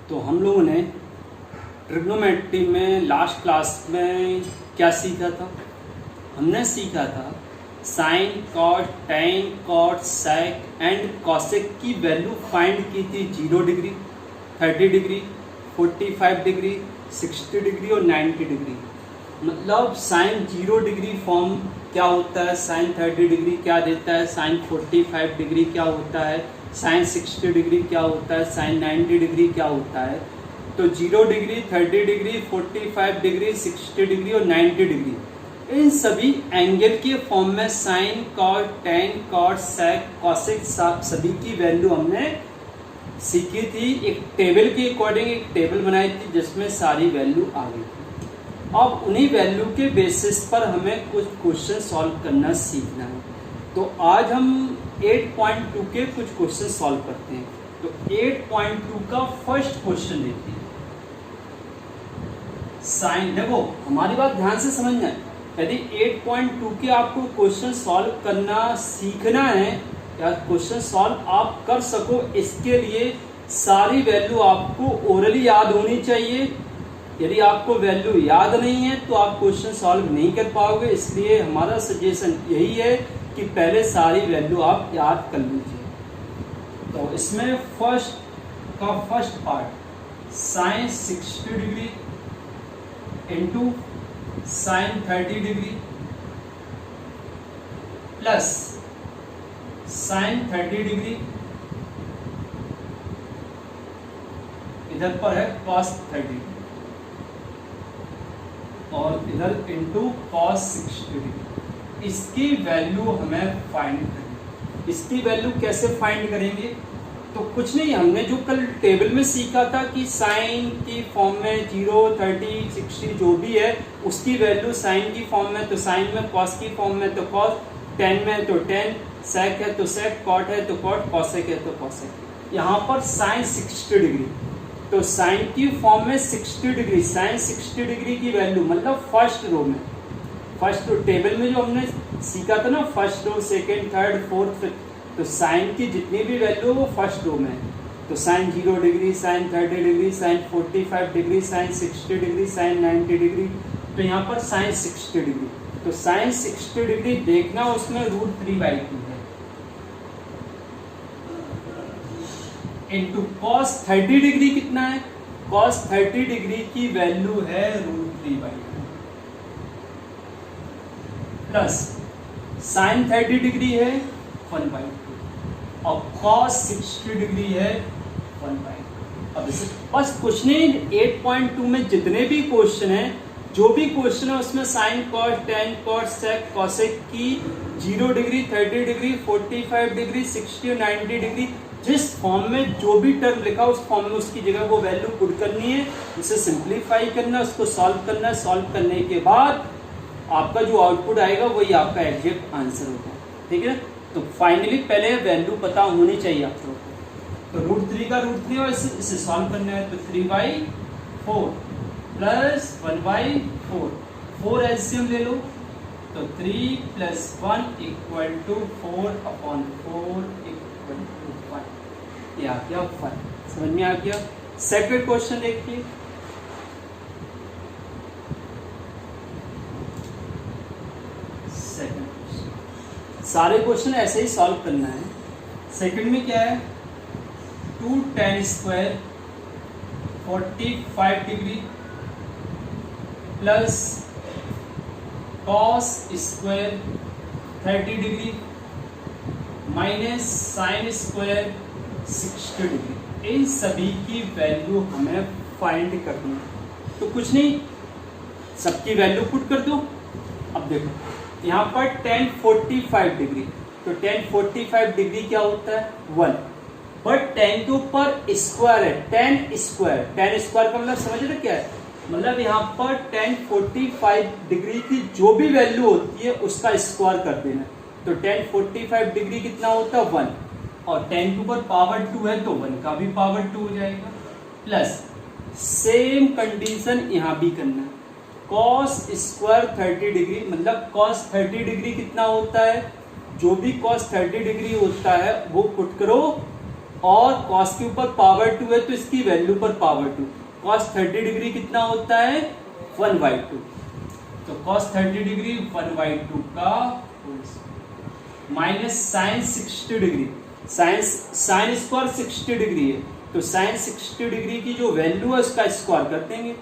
तो हम लोगों ने ट्रिग्नोमेट्री में लास्ट क्लास में क्या सीखा था? हमने सीखा था sine, cot, tan, cot, sec and cosec की वैल्यू फाइंड की थी 0 डिग्री, 30 डिग्री, 45 डिग्री, 60 डिग्री और 90 डिग्री। मतलब साइन 0 डिग्री फॉर्म क्या होता है, साइन 30 डिग्री क्या देता है, साइन 45 डिग्री क्या होता है, साइन 60 डिग्री क्या होता है, साइन 90 डिग्री क्या होता है। तो 0 डिग्री, 30 डिग्री, 45 डिग्री, 60 डिग्री और 90 डिग्री, इन सभी एंगल के फॉर्म में साइन, कॉट, टेन, कॉट, सेक, कॉसेक सभी की वैल्यू हमने सीखी थी। एक टेबल के अकॉर्डिंग एक टेबल बनाई थी जिसमें सारी वैल्यू आ गई थी। अब उन्हीं वैल्यू के बेसिस पर हमें कुछ क्वेश्चन सॉल्व करना सीखना है। तो आज हम 8.2 के कुछ क्वेश्चन सॉल्व करते हैं। तो 8.2 का फर्स्ट क्वेश्चन देखिए। साइन, देखो हमारी बात ध्यान से समझना है। यदि 8.2 के आपको क्वेश्चन सॉल्व करना सीखना है या क्वेश्चन सॉल्व आप कर सको, इसके लिए सारी वैल्यू आपको ओरली याद होनी चाहिए। यदि आपको वैल्यू याद नहीं है तो आप क्वेश्चन सॉल्व नहीं कर पाओगे। इसलिए हमारा सजेशन यही है कि पहले सारी वैल्यू आप याद कर लीजिए। तो इसमें first part sine 60 degree into sine 30 degree plus sine 30 degree, इधर पर है cos 30 और इधर इंटू cos 60 डिग्री। इसकी वैल्यू हमें फाइंड करनी। इसकी वैल्यू कैसे फाइंड करेंगे? तो कुछ नहीं, हमने जो कल टेबल में सीखा था कि साइन की फॉर्म में 0, 30, 60 जो भी है उसकी वैल्यू साइन की फॉर्म में तो साइन में, कॉस की फॉर्म में तो कॉस, टेन में तो टेन, सेक है तो सेक, कॉट है तो कॉट, कॉसेक है तो कॉसेक। यहाँ पर साइन 60 डिग्री, तो साइन की फॉर्म में 60 डिग्री, साइन 60 डिग्री की वैल्यू मतलब फर्स्ट रो में, फर्स्ट रो टेबल में जो हमने सीखा था ना, first row, second, third, fourth, fifth, तो साइन की जितनी भी वैल्यू वो फर्स्ट रो में है। तो sine 0 degree, sine 30 degree, sine 45 degree, sine 60 degree, sine 90 degree, तो यहाँ पर साइन 60 डिग्री। तो साइन 60 डिग्री देखना उसमें √3/2 है इंटू कॉस 30 डिग्री कितना है, कॉस 30 डिग्री की वैल्यू है √3/2 प्लस साइन 30 डिग्री है 1/2 और cos 60 डिग्री है 1/2। अब इसे बस कुछ नहीं, 8.2 में जितने भी क्वेश्चन हैं, जो भी क्वेश्चन है उसमें साइन, कॉस, टेन, कॉट, सेक, कॉसेक की 0 डिग्री, 30 डिग्री, 45 डिग्री, 60 और 90 डिग्री, जिस फॉर्म में जो भी टर्म लिखा उस फॉर्म में उसकी जगह वो वैल्यू पुट करनी है, उसे सिंप्लीफाई करना, उसको सॉल्व करना है। सॉल्व करने के बाद आपका जो आउटपुट आएगा वही आपका एग्जैक्ट आंसर होगा। ठीक है, तो फाइनली पहले वैल्यू पता होनी चाहिए आप लोगों को। तो √3 का √3 और इसे सॉल्व करना है तो 3/4 प्लस 1/4, 4 एलसीएम ले लो तो 3 + 1 = 4/4 = 5। ये आ गया 5। समझ में आ गया? सेकंड क्वेश्चन देखिए। सारे क्वेश्चन ऐसे ही सॉल्व करना है। सेकंड में क्या है, 2 tan square 45 degree plus cos square 30 degree minus sine square 60 degree, इन सभी की वैल्यू हमें फाइंड करनी है। तो कुछ नहीं, सबकी वैल्यू पुट कर दो। अब देखो यहाँ पर tan 45 डिग्री, तो tan 45 डिग्री क्या होता है 1, बट tan के ऊपर स्क्वायर है, tan स्क्वायर का मतलब समझ रहे क्या है, मतलब यहाँ पर tan 45 डिग्री की जो भी वैल्यू होती है उसका स्क्वायर कर देना। तो tan 45 डिग्री कितना होता है 1, और tan के ऊपर पावर 2 है तो 1 का भी पावर 2 हो जाएगा, प्लस सेम कंडीशन यहाँ भी करना है। cos स्क्वायर 30 डिग्री मतलब cos 30 डिग्री कितना होता है, जो भी cos 30 डिग्री होता है वो पुट करो और कॉस के ऊपर पावर 2 है तो इसकी वैल्यू पर पावर 2। कॉस 30 डिग्री कितना होता है 1/2। तो कॉस 30 डिग्री 1/2 का minus sine 60 degree. Sine square 60 degree है तो साइन 60 डिग्री की जो वैल्यू है उसका स्क्वायर कर देंगे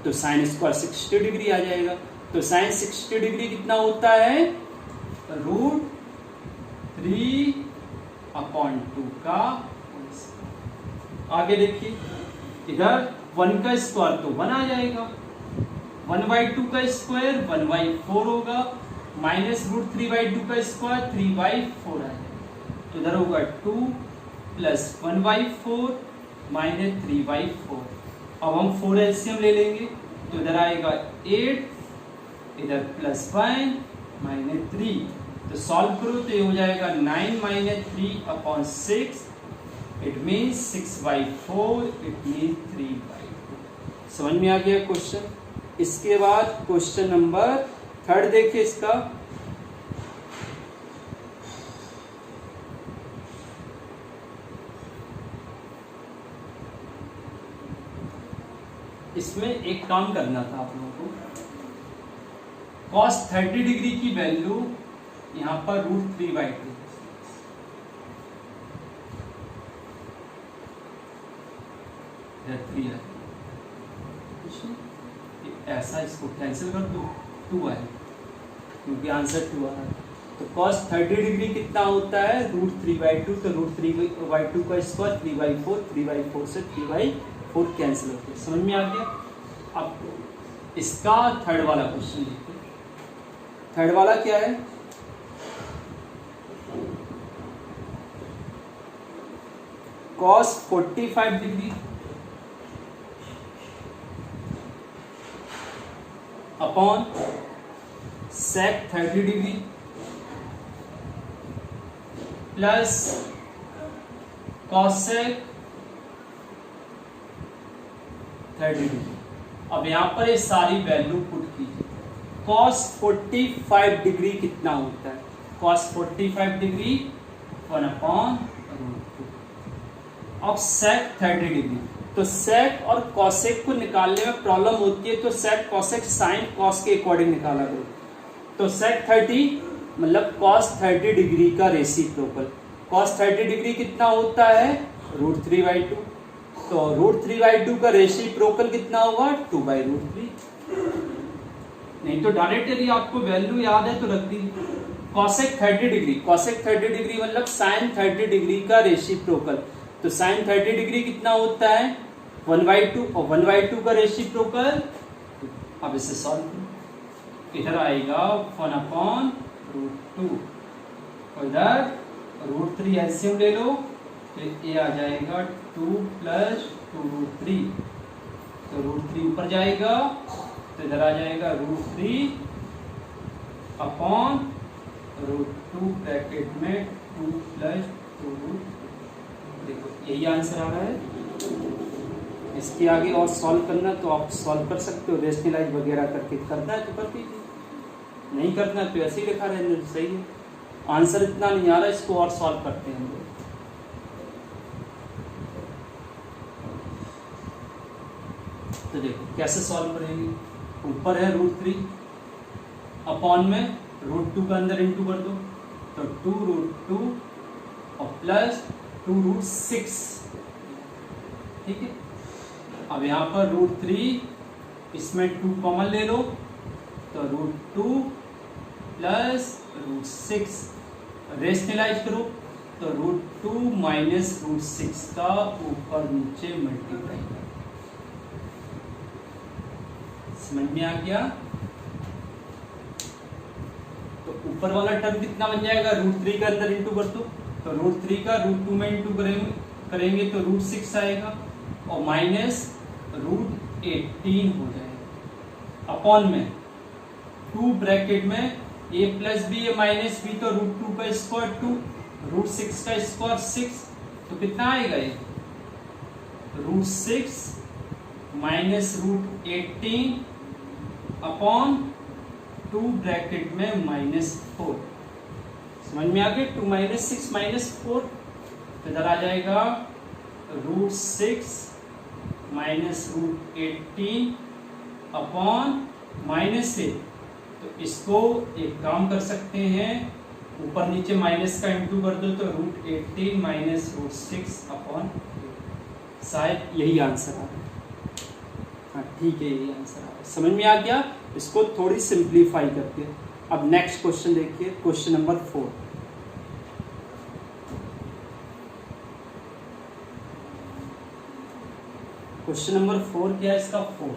तो साइन स्क्वायर 60 डिग्री आ जाएगा। तो साइन 60 डिग्री कितना होता है √3/2 का। आगे देखिए इधर 1 का स्क्वायर तो 1 आ जाएगा, 1/2 का स्क्वायर 1/4 होगा, माइनस √3/2 का स्क्वायर 3/4 आ जाएगा। तो इधर होगा 2 प्लस 1/4 माइनस 3/4। अब हम 4 एलसीएम ले लेंगे तो इधर आएगा 8, इधर +1 माइनस 3। तो सॉल्व करो तो ये हो जाएगा 9 minus 3/6। It means 6/4, it means 3/2। समझ में आ गया क्वेश्चन। इसके बाद क्वेश्चन नंबर 3 देखिए इसका। इसमें एक काम करना था आप लोगों को। cos 30 डिग्री की वैल्यू यहां पर √3/2 ऐसा इसको कैंसिल कर दो 2 आए क्योंकि आंसर 2 आ रहा है। तो cos 30 डिग्री कितना होता है √3/2। तो √3/2 का स्क्वायर 3/4, 3/4 से 3/4 कैंसिल होते हैं। समझ में आ गया। अब इसका थर्ड वाला क्वेश्चन देखते हैं। थर्ड वाला क्या है cos 45 degree upon sec 30 degree plus cosec 30 degree. अब यहां पर ये सारी वैल्यू पुट कीजिए। cos 45 डिग्री कितना होता है cos 45 डिग्री 1/√2। अब sec 30 डिग्री। तो sec और cosec को निकालने में प्रॉब्लम होती है तो sec cosec sin cos के अकॉर्डिंग निकाला करो। तो sec 30 मतलब cos 30 डिग्री का रेसिप्रोकल। cos 30 डिग्री कितना होता है √3/2। तो √3/2 का रेसिप्रोकल कितना होगा 2/√3। नहीं तो डायरेक्टली आपको वैल्यू याद है तो रख दीजिए। cosec 30 डिग्री मतलब sin 30 डिग्री का रेसिप्रोकल। तो sin 30 डिग्री कितना होता है 1/2 और 1/2 का रेसिप्रोकल। अब इसे सॉल्व करो। इधर आएगा 1/√2 और इधर √3 एलसीएम ले लो तो ये आ जाएगा 2 प्लस 2√3। तो √3 ऊपर जाएगा तो इधर आ जाएगा √3/√2 ब्रैकेट में 2 प्लस 2√3। देखो यही आंसर आ रहा है। इसके आगे और सॉल्व करना तो आप सॉल्व कर सकते हो, रेशनलाइज वगैरह करके। करना है तो कर दीजिए, नहीं करना तो ऐसे ही लिखा रहने सही है। आंसर इतना नहीं आ रहा, इसको और सॉल्व करते हैं। तो देखो कैसे सॉल्व करेंगे। ऊपर है √3 अपॉन में √2 का अंदर इंटू कर दो तो 2√2 और प्लस 2√6। ठीक है। अब यहाँ पर √3 इसमें 2 कॉमन ले लो तो √2 प्लस √6 रेशनलाइज करो तो √2 माइनस √6 का ऊपर नीचे मल्टीप्लाई करो। समझ में आ गया। तो ऊपर वाला टर्म कितना बन जाएगा √3 का अंदर इंटू कर दो तो √3 का √2 में इंटू करेंगे तो √6 आएगा और माइनस √18 हो जाएगा अपॉन में 2 ब्रैकेट में a plus B A minus B तो √2 का स्क्वायर 2 √6 का स्क्वायर 6 तो कितना आएगा ये √6 माइनस √18 अपॉन 2 ब्रैकेट में -4। समझ में आ गया। 2 - 6 - 4 तो इधर आ जाएगा √6 माइनस √18 अपॉन -8। तो इसको एक काम कर सकते हैं, ऊपर नीचे माइनस का इंटू कर दो तो √18 माइनस √6 अपॉन, शायद यही आंसर आ रहा है। हाँ ठीक है, यही आंसर आ रहा है। समझ में आ गया? इसको थोड़ी सिंप्लीफाई करके अब नेक्स्ट क्वेश्चन देखिए, क्वेश्चन नंबर 4। क्वेश्चन नंबर 4 क्या है इसका? 4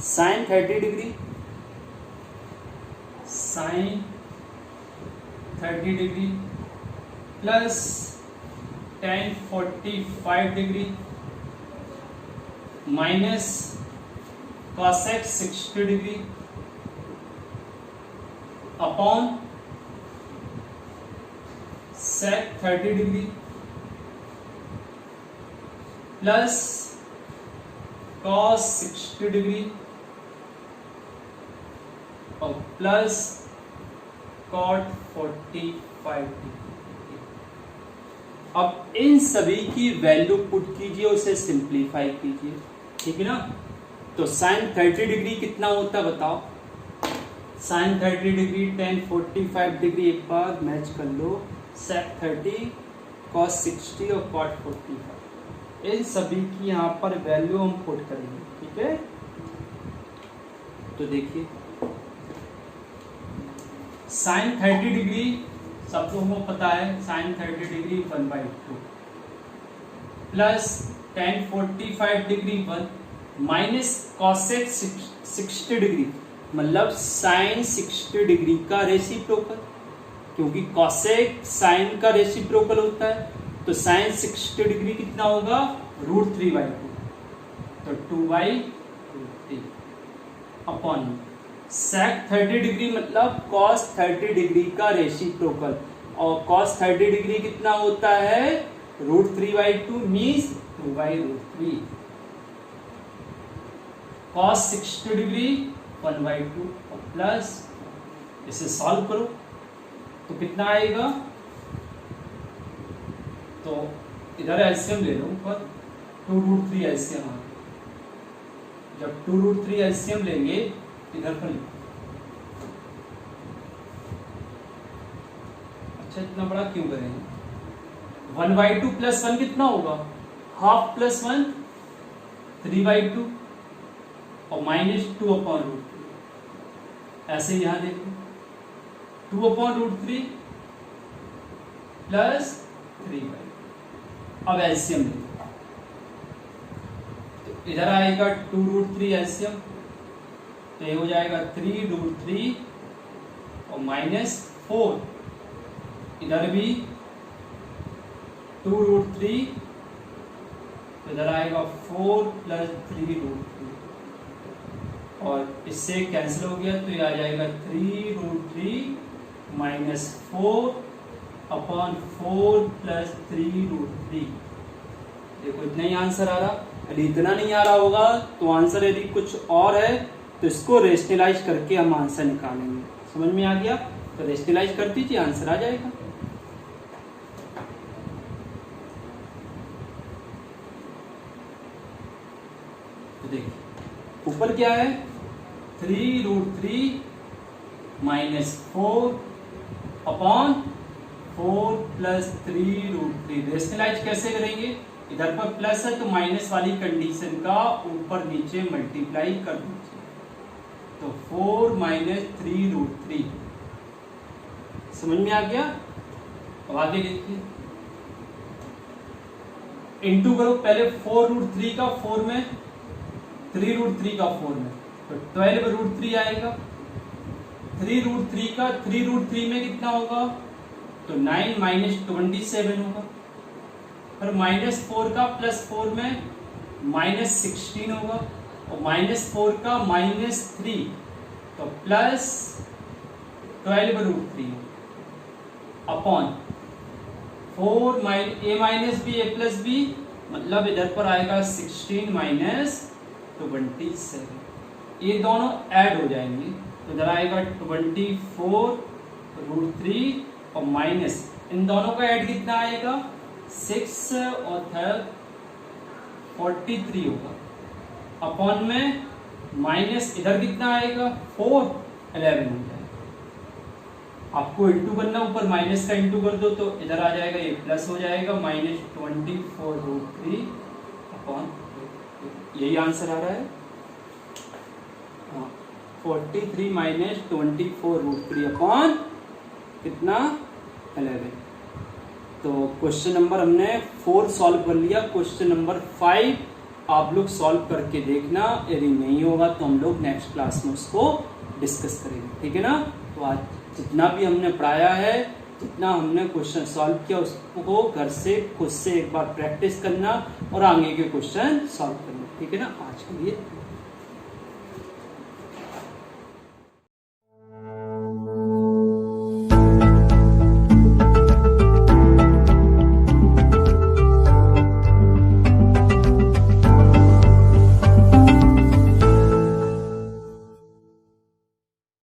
sine 30 degree, sine 30 degree plus tan 45 degree minus cosec 60 degree upon sec 30 degree plus cos 60 degree और प्लस cot 45 डिग्री। अब इन सभी की वैल्यू पुट कीजिए, उसे सिंप्लीफाई कीजिए, ठीक है ना? तो साइन 30 डिग्री कितना होता है बताओ? साइन 30 डिग्री tan 45 डिग्री, एक बार मैच कर लो, sec 30 cos 60 और cot 45, इन सभी की यहाँ पर वैल्यू हम पुट करेंगे, ठीक है? तो देखिए साइन 30 डिग्री सब लोगों को पता है, sine 30 degree 1/2 plus tan 45 degree 1 minus cosec 60 degree, मतलब साइन 60 डिग्री का रेसिप्रोकल, क्योंकि cosec साइन का रेसिप्रोकल होता है। तो साइन 60 डिग्री कितना होगा? √3/2, तो 2/√3 अपॉन sec 30 डिग्री मतलब cos 30 डिग्री का रेसिप्रोकल, और cos 30 डिग्री कितना होता है? √3/2 मीन्स 2/√3। cos 60 डिग्री 1/2 और प्लस, इसे सॉल्व करो तो कितना आएगा? तो इधर एलसीएम ले लो, ऊपर 2√3 एलसीएम आ गया। जब 2√3 एलसीएम लेंगे इधर पर, अच्छा इतना बड़ा क्यों करेंगे? 1/2 प्लस 1 कितना होगा? हाफ प्लस 1 3/2 और -2 अपॉन √3। ऐसे यहां देखो 2 अपॉन √3 प्लस 3/2। अब एलसीएम देखो, तो इधर आएगा 2√3 एलसीएम, तो ये हो जाएगा 3√3 और -4, इधर भी 2√3, तो इधर आएगा 4 प्लस 3√3 और इससे कैंसिल हो गया, तो ये आ जाएगा 3√3 -4 अपॉन 4 प्लस 3√3। देखो इतना ही आंसर आ रहा। यदि इतना नहीं आ रहा होगा तो आंसर यदि कुछ और है तो इसको रेशनलाइज करके हम आंसर निकालेंगे। समझ में आ गया? तो रेशनलाइज कर दीजिए, आंसर आ जाएगा। तो देखिए ऊपर क्या है? 3√3 -4 अपॉन 4 प्लस 3√3। रेशनलाइज कैसे करेंगे? इधर पर प्लस है तो माइनस वाली कंडीशन का ऊपर नीचे मल्टीप्लाई कर दीजिए, तो 4 - 3√3। समझ में आ गया? अब आगे देखिए, इंटू करो पहले 4√3 का 4 में, 3√3 का 4 में, तो 12√3 आएगा। 3√3 का 3√3 में कितना होगा? तो 9 - 27 होगा। और -4 का +4 में -16 होगा, और -4 का -3 तो plus 12√3 upon 4 a minus B a plus B, मतलब इधर पर आएगा 16 - 27। ये दोनों ऐड हो जाएंगे तो इधर आएगा 24√3 और माइनस इन दोनों का ऐड कितना आएगा 6 और 43 होगा, अपॉन में माइनस इधर कितना आएगा 4 11 हो जाएगा। आपको इंटू करना, ऊपर माइनस का इंटू कर दो तो इधर आ जाएगा, ये प्लस हो जाएगा -24√3 अपॉन, यही आंसर आ रहा है। हाँ 43 -24√3 अपॉन कितना 11। तो क्वेश्चन नंबर हमने 4 सॉल्व कर लिया। क्वेश्चन नंबर 5 आप लोग सॉल्व करके देखना, यदि नहीं होगा तो हम लोग नेक्स्ट क्लास में उसको डिस्कस करेंगे, ठीक है ना। तो आज जितना भी हमने पढ़ाया है, जितना हमने क्वेश्चन सॉल्व किया, उसको घर से खुद से एक बार प्रैक्टिस करना और आगे के क्वेश्चन सॉल्व करना, ठीक है ना। आज के लिए